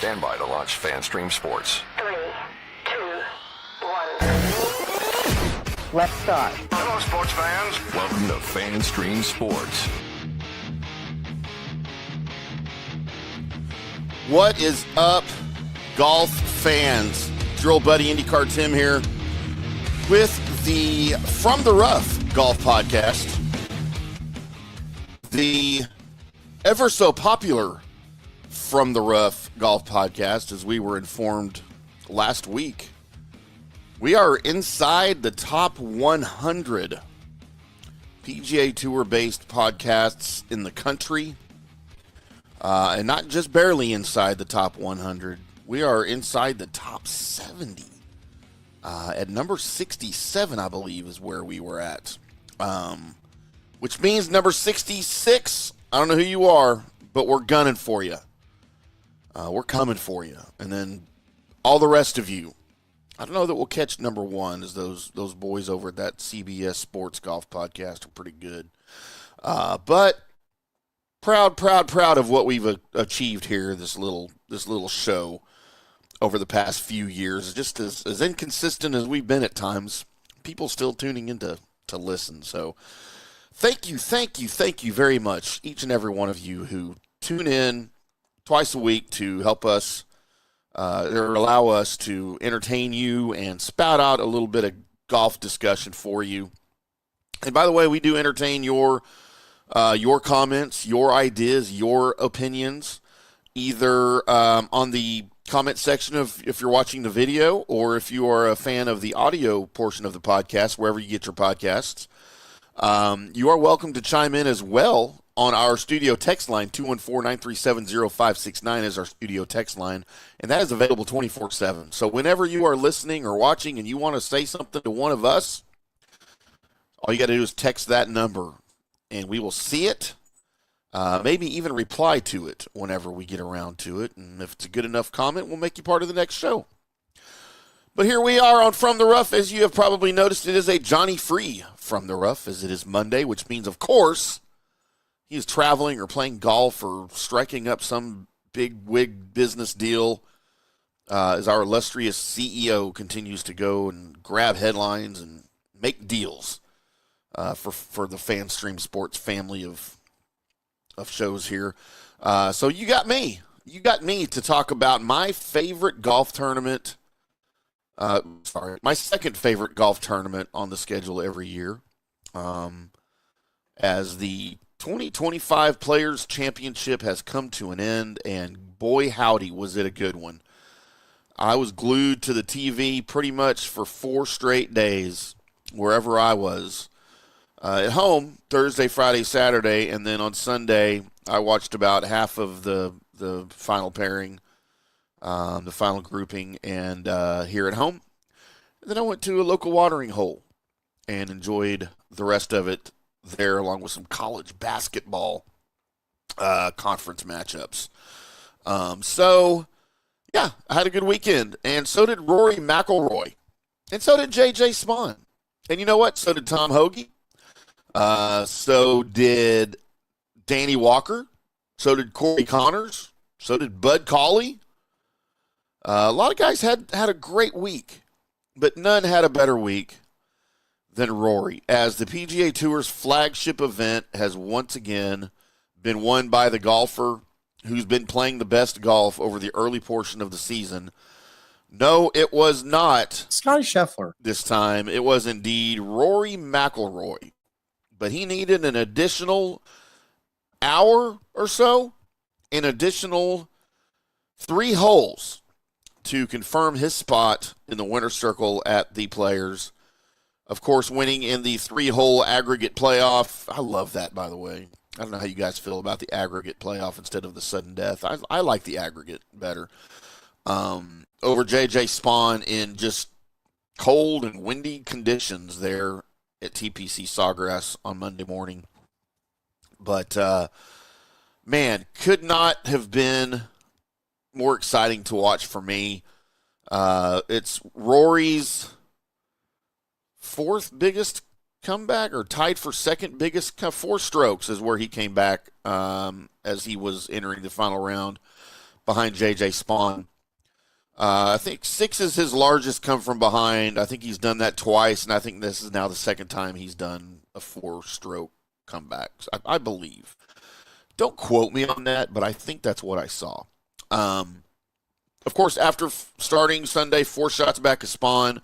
Stand by to launch FanStream Sports. 3, 2, 1. Let's start. Hello, sports fans. Welcome to FanStream Sports. What is up, golf fans? It's your old buddy IndyCarTim here with the From the Rough Golf Podcast. The ever so popular From the Rough Golf Podcast, as we were informed last week. We are inside the top 100 PGA Tour-based podcasts in the country. And not just barely inside the top 100. We are inside the top 70. At number 67, I believe, is where we were at. Which means number 66, I don't know who you are, but we're gunning for you. We're coming for you. And then all the rest of you, I don't know that we'll catch number one, as those boys over at that CBS Sports Golf Podcast are pretty good. But proud of what we've achieved here, this little show over the past few years. Just as inconsistent as we've been at times, people still tuning in to listen. So thank you very much, each and every one of you who tune in twice a week to help us or allow us to entertain you and spout out a little bit of golf discussion for you. And by the way, we do entertain your comments, your ideas, your opinions, either on the comment section of if you're watching the video, or if you are a fan of the audio portion of the podcast, wherever you get your podcasts. You are welcome to chime in as well on our studio text line. 214-937-0569 is our studio text line, and that is available 24/7. So whenever you are listening or watching and you want to say something to one of us, all you got to do is text that number, and we will see it, maybe even reply to it whenever we get around to it. And if it's a good enough comment, we'll make you part of the next show. But here we are on From the Rough. As you have probably noticed, it is a Johnny Free From the Rough, as it is Monday, which means, of course, he is traveling or playing golf or striking up some big wig business deal as our illustrious CEO continues to go and grab headlines and make deals for the FanStream Sports family of shows here. So you got me to talk about my favorite golf tournament. My second favorite golf tournament on the schedule every year, as the 2025 Players Championship has come to an end, and boy howdy was it a good one. I was glued to the TV pretty much for 4 straight days wherever I was. At home, Thursday, Friday, Saturday, and then on Sunday, I watched about half of the final pairing, the final grouping, and here at home. And then I went to a local watering hole and enjoyed the rest of it there, along with some college basketball conference matchups. So, yeah, I had a good weekend, and so did Rory McIlroy, and so did J.J. Spaun. And you know what? So did Tom Hoge. So did Danny Walker. So did Corey Connors. So did Bud Cauley. A lot of guys had a great week, but none had a better week than Rory, as the PGA Tour's flagship event has once again been won by the golfer who's been playing the best golf over the early portion of the season. No, it was not Scotty Scheffler this time. It was indeed Rory McIlroy. But he needed an additional hour or so, an additional 3 holes to confirm his spot in the winner's circle at the Players. Of course, winning in the 3-hole aggregate playoff. I love that, by the way. I don't know how you guys feel about the aggregate playoff instead of the sudden death. I like the aggregate better. Over J.J. Spaun in just cold and windy conditions there at TPC Sawgrass on Monday morning. But, man, could not have been more exciting to watch for me. It's Rory's 4th biggest comeback, or tied for 2nd biggest. 4 strokes is where he came back as he was entering the final round behind J.J. Spawn. I think 6 is his largest come from behind. I think he's done that twice, and I think this is now the second time he's done a 4-stroke comeback. I believe. Don't quote me on that, but I think that's what I saw. Of course, after starting Sunday, 4 shots back of Spawn,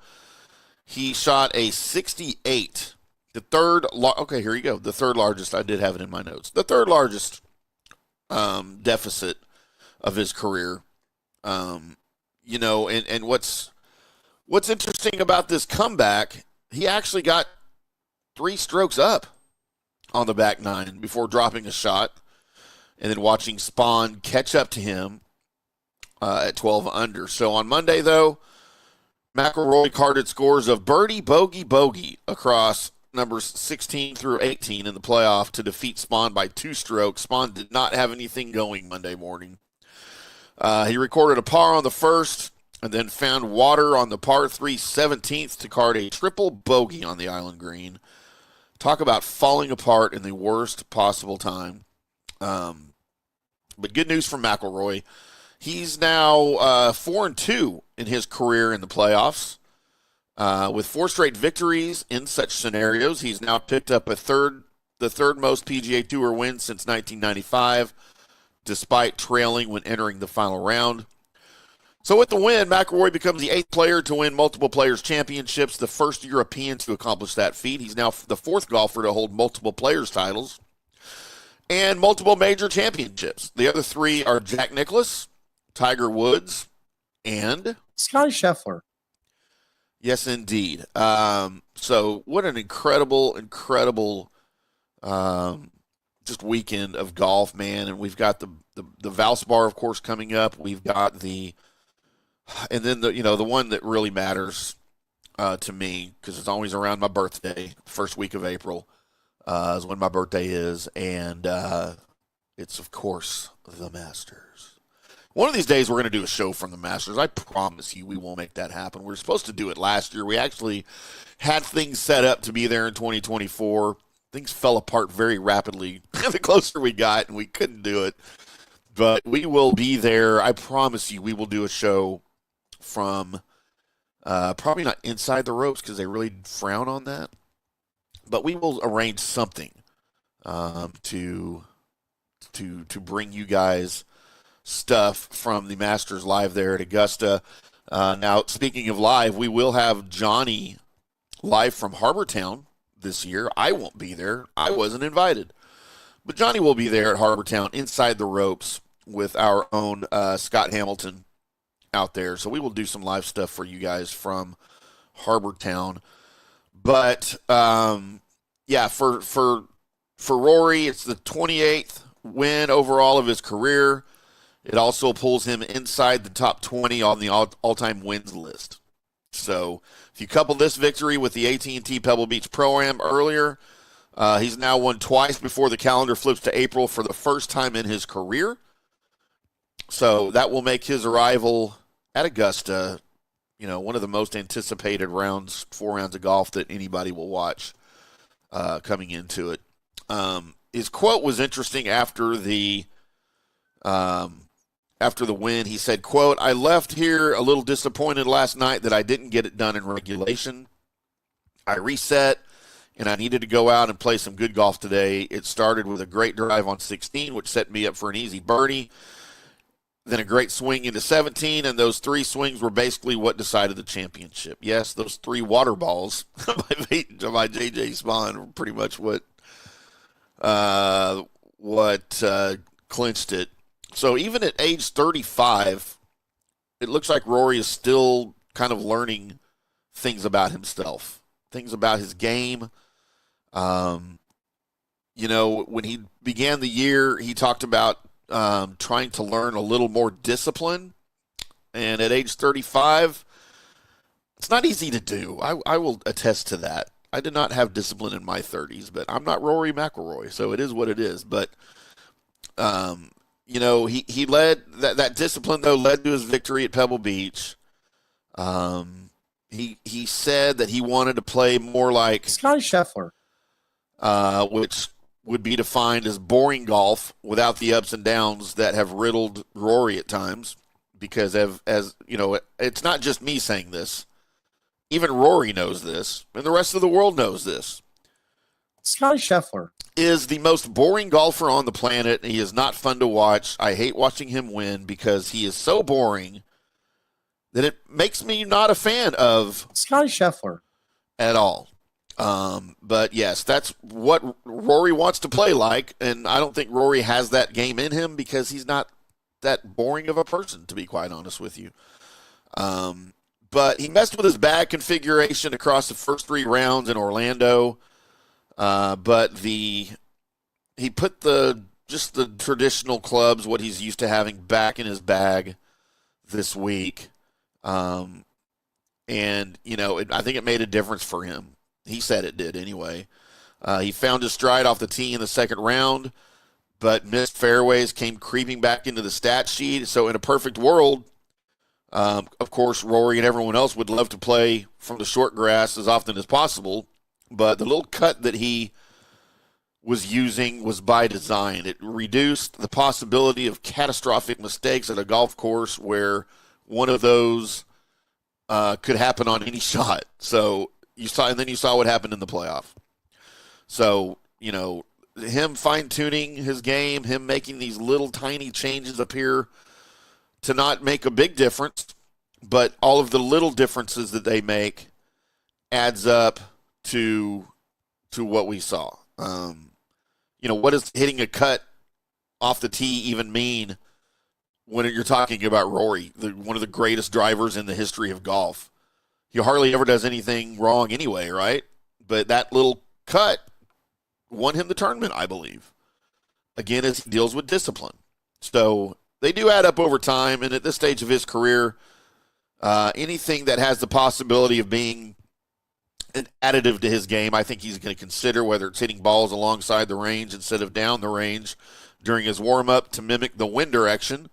he shot a 68. The third, okay, here you go. The third largest, I did have it in my notes. The third largest deficit of his career. You know, and what's interesting about this comeback, he actually got 3 strokes up on the back 9 before dropping a shot, and then watching Spawn catch up to him at 12 under. So on Monday, though, McIlroy carded scores of birdie, bogey, bogey across numbers 16 through 18 in the playoff to defeat Spawn by 2 strokes. Spawn did not have anything going Monday morning. He recorded a par on the first and then found water on the par 3 17th to card a triple bogey on the island green. Talk about falling apart in the worst possible time. But good news from McIlroy. He's now 4-2 in his career in the playoffs. With 4 straight victories in such scenarios, he's now picked up the third most PGA Tour wins since 1995, despite trailing when entering the final round. So with the win, McIlroy becomes the 8th player to win multiple Players' Championships, the first European to accomplish that feat. He's now the 4th golfer to hold multiple Players' titles and multiple major championships. The other 3 are Jack Nicklaus, Tiger Woods, and Scotty Scheffler. Yes, indeed. So what an incredible just weekend of golf, man. And we've got the Valspar, of course, coming up. We've got and then the one that really matters to me, because it's always around my birthday, first week of April, is when my birthday is, and it's, of course, the Masters. One of these days, we're going to do a show from the Masters. I promise you we will make that happen. We were supposed to do it last year. We actually had things set up to be there in 2024. Things fell apart very rapidly the closer we got, and we couldn't do it. But we will be there. I promise you we will do a show from probably not inside the ropes, because they really frown on that. But we will arrange something to bring you guys stuff from the Masters live there at Augusta. Now, speaking of live, we will have Johnny live from Harbortown this year. I won't be there. I wasn't invited. But Johnny will be there at Harbortown inside the ropes with our own Scott Hamilton out there. So we will do some live stuff for you guys from Harbortown. But, yeah, for Rory, it's the 28th win overall of his career. It also pulls him inside the top 20 on the all-time wins list. So if you couple this victory with the AT&T Pebble Beach Pro-Am earlier, he's now won twice before the calendar flips to April for the first time in his career. So that will make his arrival at Augusta, one of the most anticipated 4 rounds of golf that anybody will watch coming into it. His quote was interesting after the win. He said, quote, "I left here a little disappointed last night that I didn't get it done in regulation. I reset, and I needed to go out and play some good golf today. It started with a great drive on 16, which set me up for an easy birdie. Then a great swing into 17, and those 3 swings were basically what decided the championship." Yes, those 3 water balls by J.J. Spawn were pretty much what clinched it. So even at age 35, it looks like Rory is still kind of learning things about himself, things about his game. When he began the year, he talked about trying to learn a little more discipline. And at age 35, it's not easy to do. I will attest to that. I did not have discipline in my 30s, but I'm not Rory McIlroy, so it is what it is. But, he led that discipline, though, led to his victory at Pebble Beach. He said that he wanted to play more like Scotty Scheffler, which would be defined as boring golf without the ups and downs that have riddled Rory at times. Because as you know, it's not just me saying this. Even Rory knows this, and the rest of the world knows this. Scotty Scheffler is the most boring golfer on the planet. He is not fun to watch. I hate watching him win because he is so boring that it makes me not a fan of Scotty Scheffler at all. But yes, that's what Rory wants to play like, and I don't think Rory has that game in him because he's not that boring of a person, to be quite honest with you. But he messed with his bag configuration across the first 3 rounds in Orlando. But he put the traditional clubs, what he's used to having, back in his bag this week. And, you know, I think it made a difference for him. He said it did anyway. He found his stride off the tee in the second round, but missed fairways, came creeping back into the stat sheet. So in a perfect world, of course, Rory and everyone else would love to play from the short grass as often as possible. But the little cut that he was using was by design. It reduced the possibility of catastrophic mistakes at a golf course where one of those could happen on any shot. So you saw what happened in the playoff. So, you know, him fine-tuning his game, him making these little tiny changes appear to not make a big difference, but all of the little differences that they make adds up to what we saw. You know, what does hitting a cut off the tee even mean when you're talking about Rory, one of the greatest drivers in the history of golf? He hardly ever does anything wrong anyway, right? But that little cut won him the tournament, I believe. Again, as he deals with discipline. So they do add up over time, and at this stage of his career, anything that has the possibility of being an additive to his game, I think he's going to consider, whether it's hitting balls alongside the range instead of down the range during his warm-up to mimic the wind direction.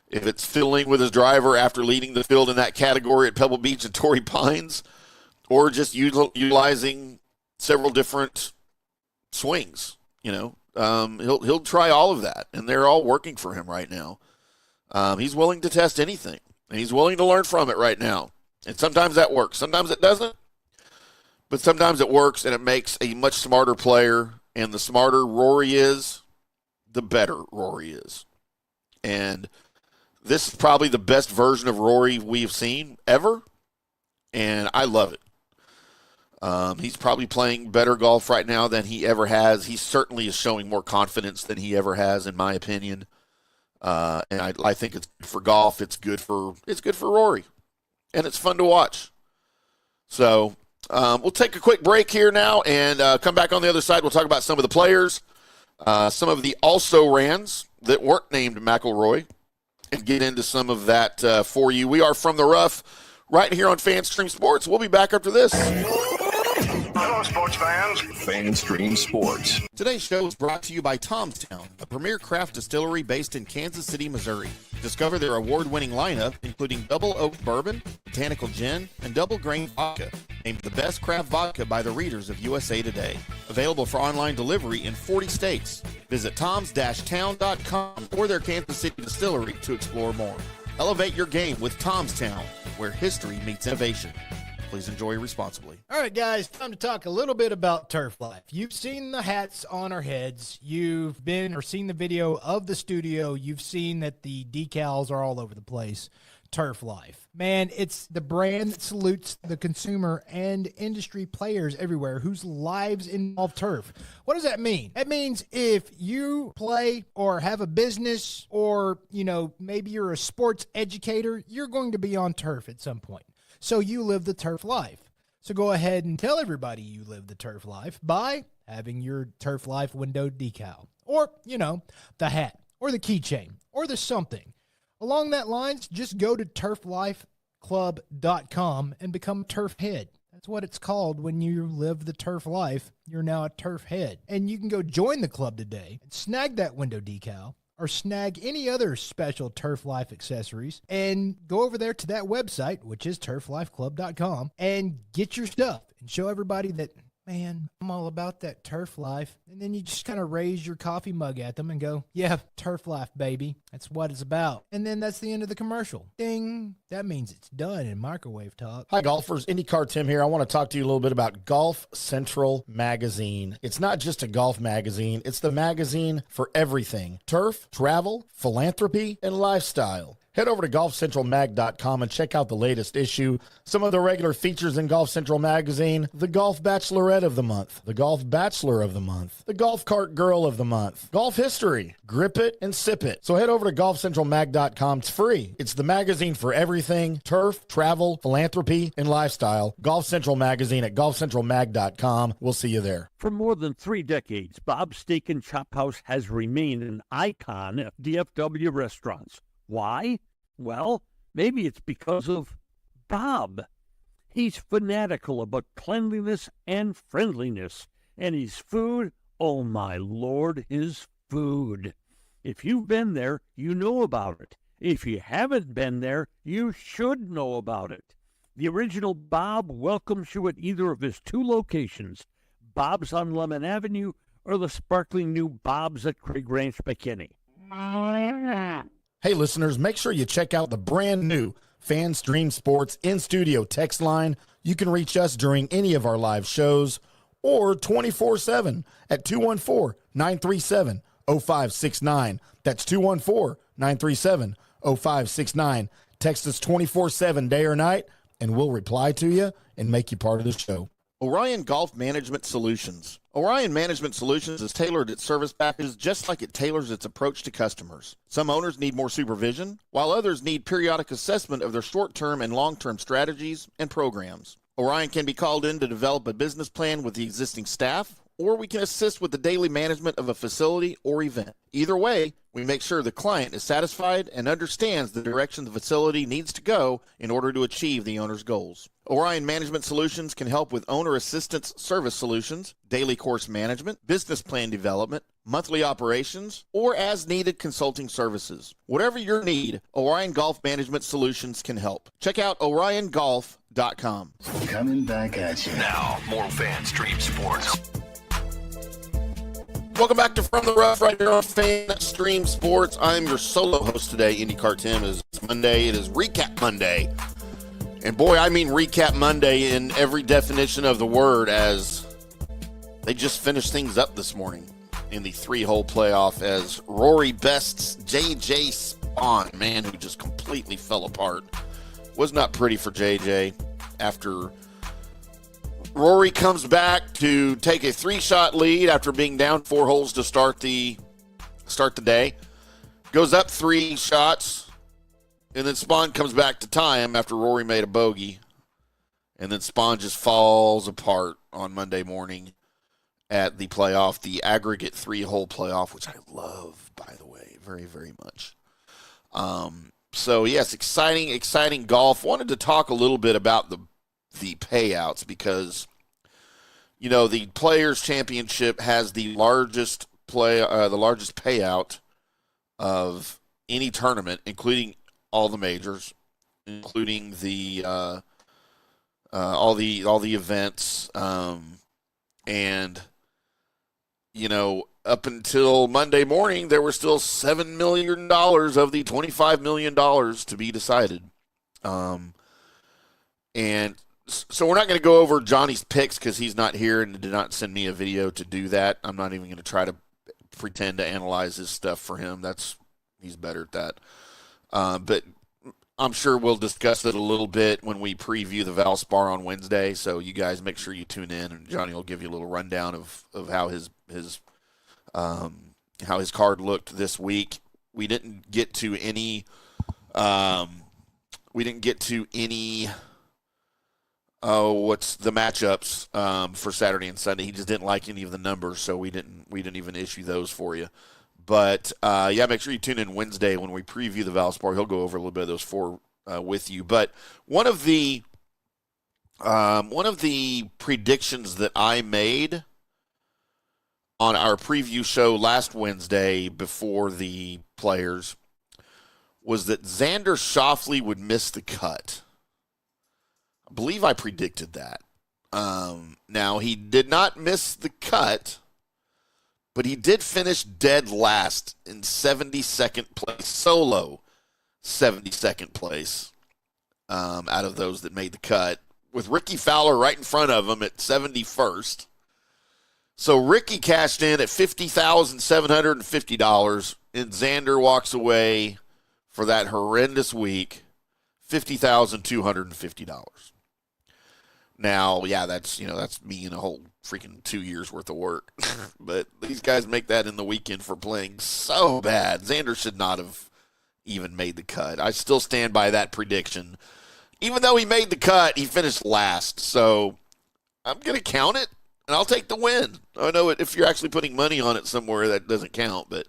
If it's fiddling with his driver after leading the field in that category at Pebble Beach and Torrey Pines, or just utilizing several different swings, you know, he'll try all of that, and they're all working for him right now. He's willing to test anything, and he's willing to learn from it right now. And sometimes that works. Sometimes it doesn't. But sometimes it works, and it makes a much smarter player. And the smarter Rory is, the better Rory is. And this is probably the best version of Rory we've seen ever, and I love it. He's probably playing better golf right now than he ever has. He certainly is showing more confidence than he ever has, in my opinion. And I think it's good for golf. It's good for Rory, and it's fun to watch. So we'll take a quick break here now and come back on the other side. We'll talk about some of the players, some of the also-rans that weren't named McIlroy, and get into some of that for you. We are From the Rough right here on FanStream Sports. We'll be back after this. Hello, sports fans. FanStream Sports. Today's show is brought to you by Tomstown, a premier craft distillery based in Kansas City, Missouri. Discover their award-winning lineup, including Double Oak Bourbon, Botanical Gin, and Double Grain Vodka, named the best craft vodka by the readers of USA Today. Available for online delivery in 40 states. Visit toms-town.com or their Kansas City distillery to explore more. Elevate your game with Tomstown, where history meets innovation. Please enjoy responsibly. All right, guys, time to talk a little bit about Turf Life. You've seen the hats on our heads. You've been or seen the video of the studio. You've seen that the decals are all over the place. Turf Life. Man, it's the brand that salutes the consumer and industry players everywhere whose lives involve turf. What does that mean? That means if you play or have a business or, you know, maybe you're a sports educator, you're going to be on turf at some point. So you live the turf life. So go ahead and tell everybody you live the turf life by having your Turf Life window decal or, you know, the hat or the keychain or the something. Along that lines, just go to turflifeclub.com and become a turf head. That's what it's called when you live the turf life. You're now a turf head. And you can go join the club today and snag that window decal or snag any other special Turf Life accessories and go over there to that website, which is turflifeclub.com, and get your stuff and show everybody that man, I'm all about that turf life. And then you just kind of raise your coffee mug at them and go, yeah, turf life, baby. That's what it's about. And then that's the end of the commercial. Ding. That means it's done in microwave talk. Hi, golfers. IndyCarTim here. I want to talk to you a little bit about Golf Central Magazine. It's not just a golf magazine. It's the magazine for everything. Turf, travel, philanthropy, and lifestyle. Head over to golfcentralmag.com and check out the latest issue. Some of the regular features in Golf Central Magazine: the Golf Bachelorette of the Month, the Golf Bachelor of the Month, the Golf Cart Girl of the Month, Golf History, Grip It and Sip It. So head over to golfcentralmag.com. It's free. It's the magazine for everything: turf, travel, philanthropy, and lifestyle. Golf Central Magazine at golfcentralmag.com. We'll see you there. For more than 3 decades, Bob's Steak and Chop House has remained an icon of DFW restaurants. Why? Well, maybe it's because of Bob. He's fanatical about cleanliness and friendliness, and his food, oh my Lord, his food. If you've been there, you know about it. If you haven't been there, you should know about it. The original Bob welcomes you at either of his 2 locations, Bob's on Lemon Avenue or the sparkling new Bob's at Craig Ranch McKinney. Hey, listeners, make sure you check out the brand new FanStream Sports in-studio text line. You can reach us during any of our live shows or 24/7 at 214-937-0569. That's 214-937-0569. Text us 24/7 day or night, and we'll reply to you and make you part of the show. Orion Golf Management Solutions. Orion Management Solutions has tailored its service packages just like it tailors its approach to customers. Some owners need more supervision, while others need periodic assessment of their short-term and long-term strategies and programs. Orion can be called in to develop a business plan with the existing staff, or we can assist with the daily management of a facility or event. Either way, we make sure the client is satisfied and understands the direction the facility needs to go in order to achieve the owner's goals. Orion Management Solutions can help with owner assistance service solutions, daily course management, business plan development, monthly operations, or as-needed consulting services. Whatever your need, Orion Golf Management Solutions can help. Check out oriongolf.com. Coming back at you. Now, more FanStream Sports. Welcome back to From the Rough right here on FanStream Sports. I'm your solo host today, IndyCarTim. It's Monday. It is Recap Monday. And boy, I mean Recap Monday in every definition of the word, as they just finished things up this morning in the 3-hole playoff as Rory bests J.J. Spawn, man, who just completely fell apart. Was not pretty for J.J. after Rory comes back to take a 3-shot lead after being down 4 holes to start the day. Goes up 3 shots. And then Spawn comes back to tie him after Rory made a bogey. And then Spawn just falls apart on Monday morning at the playoff, the aggregate 3-hole playoff, which I love, by the way, very, very much. So, yes, exciting golf. Wanted to talk a little bit about the payouts because, you know, the Players' Championship has the largest payout of any tournament, including all the majors, including the all the events, and you know, up until Monday morning, there were still $7 million of the $25 million to be decided, and so we're not going to go over Johnny's picks because he's not here and did not send me a video to do that. I'm not even going to try to pretend to analyze his stuff for him. He's better at that. But I'm sure we'll discuss it a little bit when we preview the Valspar on Wednesday. So you guys make sure you tune in, and Johnny will give you a little rundown of how his card looked this week. We didn't get to any. What's the matchups for Saturday and Sunday? He just didn't like any of the numbers, so we didn't even issue those for you. But, make sure you tune in Wednesday when we preview the Valspar. He'll go over a little bit of those 4 with you. But one of the predictions that I made on our preview show last Wednesday before the Players was that Xander Schauffele would miss the cut. I believe I predicted that. Now, he did not miss the cut, but he did finish dead last in 72nd place, solo 72nd place out of those that made the cut, with Ricky Fowler right in front of him at 71st. So Ricky cashed in at $50,750, and Xander walks away for that horrendous week, $50,250. Now, yeah, that's me and a whole freaking 2 years worth of work. But these guys make that in the weekend for playing so bad. Xander should not have even made the cut. I still stand by that prediction. Even though he made the cut, he finished last. So I'm going to count it, and I'll take the win. I know if you're actually putting money on it somewhere, that doesn't count, but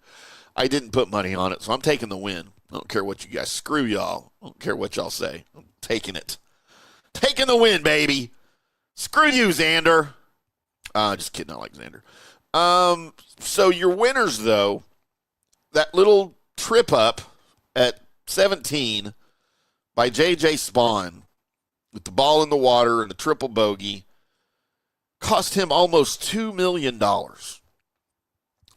I didn't put money on it, so I'm taking the win. I don't care what you guys, screw y'all. I don't care what y'all say. I'm taking it. Taking the win, baby. Screw you, Xander. Just kidding, I like Xander. So your winners, though, that little trip up at 17 by J.J. Spawn with the ball in the water and the triple bogey cost him almost $2 million.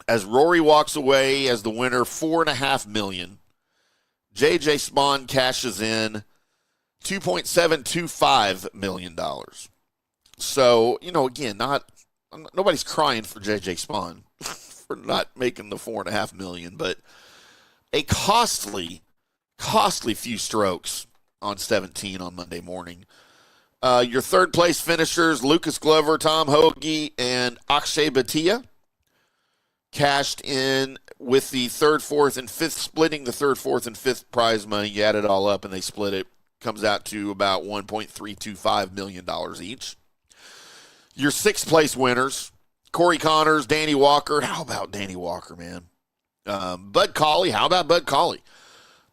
As Rory walks away as the winner, $4.5 million. J.J. Spawn cashes in $2.725 million. So, again, nobody's crying for J.J. Spawn for not making the $4.5 million, but a costly few strokes on 17 on Monday morning. Your third place finishers, Lucas Glover, Tom Hoagie, and Akshay Bhatia, cashed in with the third, fourth, and fifth, splitting the third, fourth, and fifth prize money. You add it all up, and they split it. Comes out to about $1.325 million each. Your sixth place winners, Corey Connors, Danny Walker. How about Danny Walker, man? Bud Cauley. How about Bud Cauley?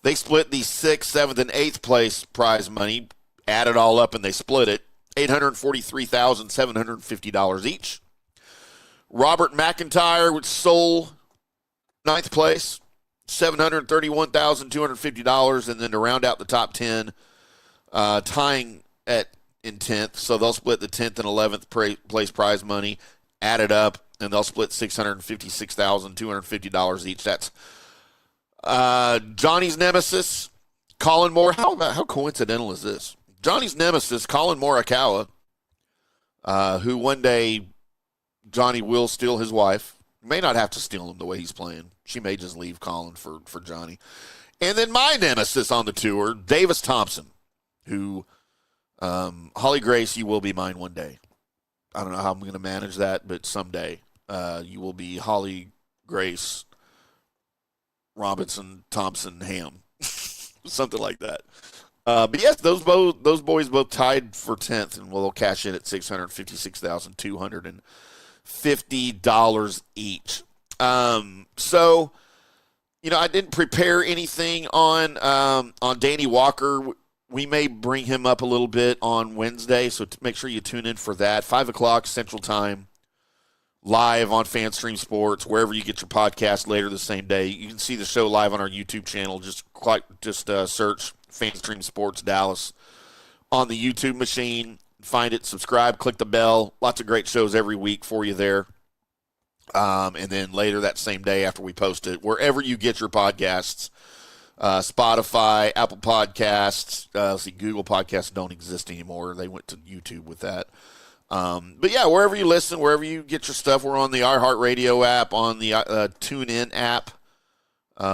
They split the sixth, seventh, and eighth place prize money. Add it all up, and they split it. $843,750 each. Robert McIntyre with sole ninth place, $731,250. And then to round out the top 10, tying in 10th. So they'll split the 10th and 11th place prize money, add it up, and they'll split $656,250 each. That's Johnny's nemesis, Colin Moore. How coincidental is this? Johnny's nemesis, Colin Morikawa, who one day Johnny will steal his wife. May not have to steal him the way he's playing. She may just leave Colin for Johnny. And then my nemesis on the tour, Davis Thompson, who, Holly Grace, you will be mine one day. I don't know how I'm going to manage that, but someday you will be Holly Grace Robinson Thompson Hamm. Something like that. But yes, those boys both tied for 10th, and we'll cash in at $656,250 each. So, I didn't prepare anything on Danny Walker. We may bring him up a little bit on Wednesday, so make sure you tune in for that. 5 o'clock Central Time, live on FanStream Sports, wherever you get your podcast later the same day. You can see the show live on our YouTube channel. Just search FanStream Sports Dallas on the YouTube machine. Find it, subscribe, click the bell. Lots of great shows every week for you there. And then later that same day after we post it, wherever you get your podcasts, Spotify, Apple Podcasts, Google Podcasts don't exist anymore. They went to YouTube with that. But yeah, wherever you listen, wherever you get your stuff, we're on the iHeartRadio app, on the TuneIn app,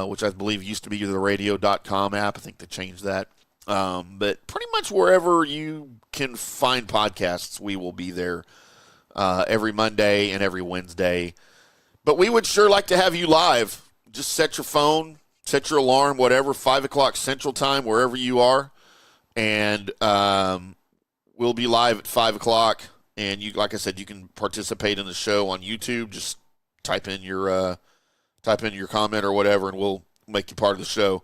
which I believe used to be the radio.com app. I think they changed that. But pretty much wherever you can find podcasts, we will be there every Monday and every Wednesday. But we would sure like to have you live. Just set your phone, set your alarm, whatever, 5 o'clock Central Time, wherever you are. And we'll be live at 5 o'clock. And you, like I said, you can participate in the show on YouTube. Just type in your comment or whatever, and we'll make you part of the show.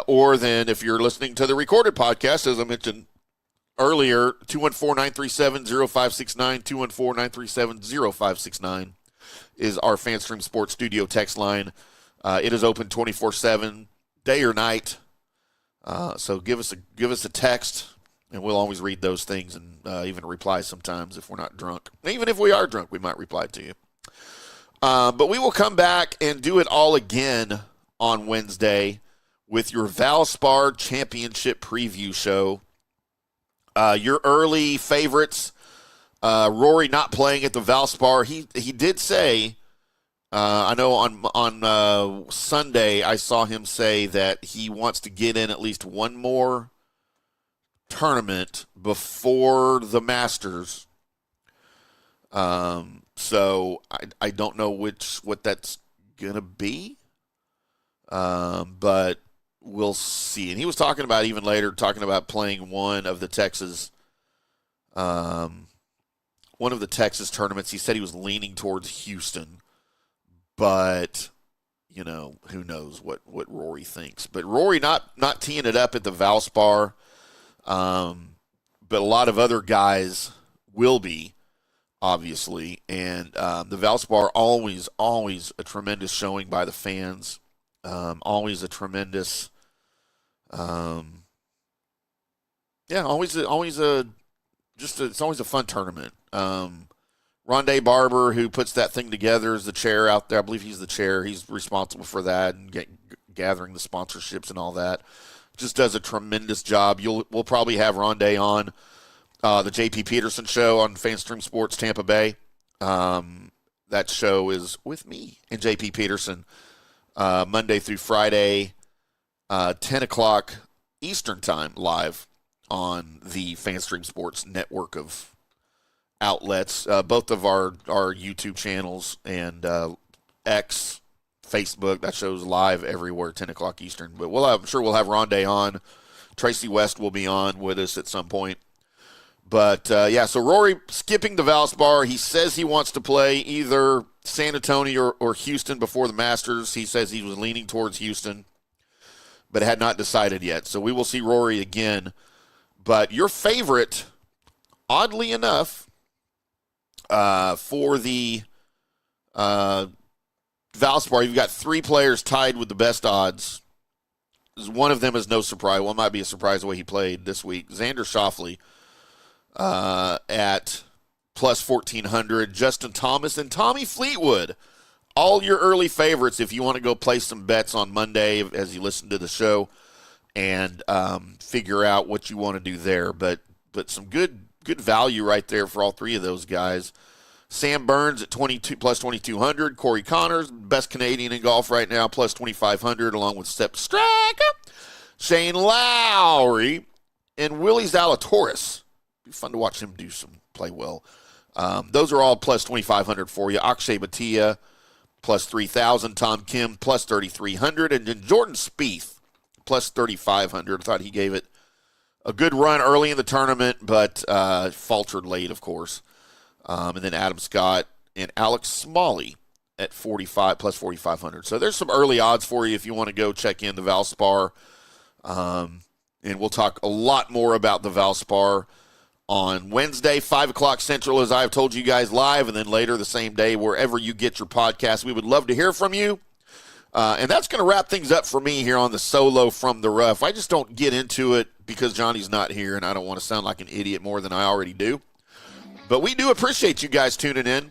Or then if you're listening to the recorded podcast, as I mentioned earlier, 214-937-0569, 214-937-0569 is our FanStream Sports Studio text line. It is open 24/7, day or night. So give us a text, And we'll always read those things and even reply sometimes if we're not drunk. Even if we are drunk, we might reply to you. But we will come back and do it all again on Wednesday with your Valspar Championship preview show. Your early favorites, Rory not playing at the Valspar. He did say, I know on Sunday I saw him say that he wants to get in at least one more tournament before the Masters. So I don't know what that's gonna be, but we'll see. And he was talking about even later, talking about playing one of the Texas tournaments. He said he was leaning towards Houston, but who knows what Rory thinks. But Rory not teeing it up at the Valspar, but a lot of other guys will be, obviously. And the Valspar, always a tremendous showing by the fans. Always a tremendous, it's always a fun tournament. Rondé Barber, who puts that thing together, is the chair out there. I believe he's the chair. He's responsible for that and gathering the sponsorships and all that. Just does a tremendous job. We'll probably have Rondé on the JP Peterson show on FanStream Sports Tampa Bay. That show is with me and JP Peterson Monday through Friday, 10 o'clock Eastern Time, live on the FanStream Sports network of outlets, both of our YouTube channels and X, Facebook. That show's live everywhere, 10 o'clock Eastern. But I'm sure we'll have Rondé on. Tracy West will be on with us at some point. But, so Rory skipping the Valspar. He says he wants to play either San Antonio or Houston before the Masters. He says he was leaning towards Houston, but had not decided yet. So we will see Rory again. But your favorite, oddly enough, for the Valspar, you've got three players tied with the best odds. One of them is no surprise. Well, it might be a surprise the way he played this week. Xander Schauffele at plus 1,400. Justin Thomas and Tommy Fleetwood. All your early favorites if you want to go play some bets on Monday as you listen to the show and figure out what you want to do there. But some good value right there for all three of those guys. Sam Burns at plus 2,200. Corey Connors, best Canadian in golf right now, plus 2,500, along with Sepp Straka, Shane Lowry, and Willie Zalatoris. Be fun to watch him play well. Those are all plus 2,500 for you. Akshay Bhatia, plus 3,000. Tom Kim, plus 3,300. And then Jordan Spieth, plus 3,500. I thought he gave it a good run early in the tournament, but faltered late, of course. And then Adam Scott and Alex Smalley at plus 4,500. So there's some early odds for you if you want to go check in the Valspar. And we'll talk a lot more about the Valspar on Wednesday, 5 o'clock Central, as I've told you guys live, and then later the same day, wherever you get your podcast. We would love to hear from you. And that's going to wrap things up for me here on the solo from the rough. I just don't get into it because Johnny's not here, and I don't want to sound like an idiot more than I already do. But we do appreciate you guys tuning in.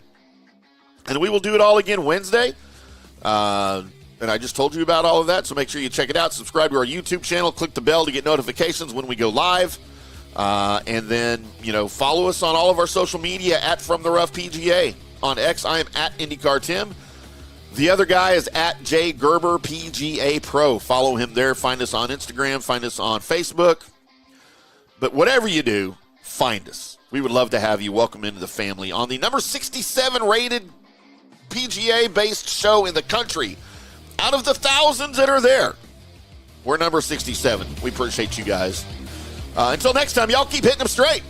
And we will do it all again Wednesday. And I just told you about all of that, so make sure you check it out. Subscribe to our YouTube channel. Click the bell to get notifications when we go live. And then, follow us on all of our social media at From the Rough PGA. On X, I am at IndyCarTim. The other guy is at J Gerber PGA Pro. Follow him there. Find us on Instagram. Find us on Facebook. But whatever you do, find us. We would love to have you. Welcome into the family on the number 67 rated PGA-based show in the country. Out of the thousands that are there, we're number 67. We appreciate you guys. Until next time, y'all keep hitting them straight.